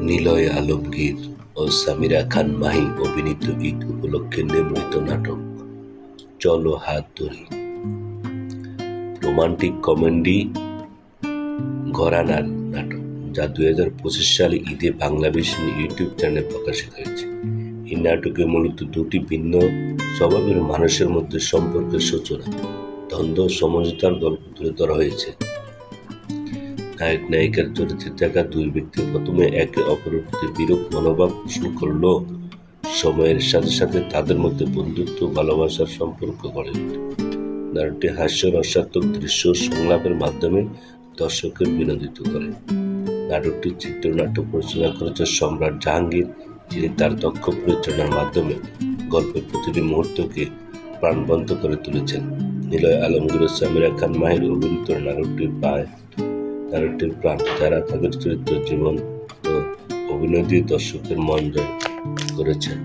নিলয় আলমগীর ও সামিরা খান মাহি অভিনীত ঈদ উপলক্ষে নির্মিত নাটক চলো হাত ধরি। রোমান্টিক কমেডি ঘরানার নাটক, যা 2025 সালে ঈদে বাংলাদেশের ইউটিউব চ্যানেলে প্রকাশিত হয়েছে। এই নাটকে মূলত দুটি ভিন্ন স্বভাবের মানুষের মধ্যে সম্পর্কের সূচনা, দ্বন্দ্ব, সমঝোতার গল্প তুলে ধরা হয়েছে। নায়ক নায়িকার চরিত্রে থাকা দুই ব্যক্তি প্রথমে একে অপরের প্রতি বিরূপ মনোভাব পোষণ করলেও সময়ের সাথে সাথে তাদের মধ্যে বন্ধুত্ব ভালোবাসার সম্পর্ক গড়ে ওঠে। নাটকটি হাস্য রসাত্মক দৃশ্য সংলাপের মাধ্যমে দর্শককে বিনোদিত করে। নাটকটির চিত্রনাট্য পরিচালনা করেছেন সম্রাট জাহাঙ্গীর, যিনি তার দক্ষ পরিচালনার মাধ্যমে গল্পের প্রতিটি মুহূর্তকে প্রাণবন্ত করে তুলেছেন। নিলয় আলমগীর ও সামিরা খান মাহির অভিনীত নাটকটির প্রাণ, যারা তাদের চরিত্র, জীবন ও অভিনয় দিয়ে দর্শকের মন জয় করেছেন।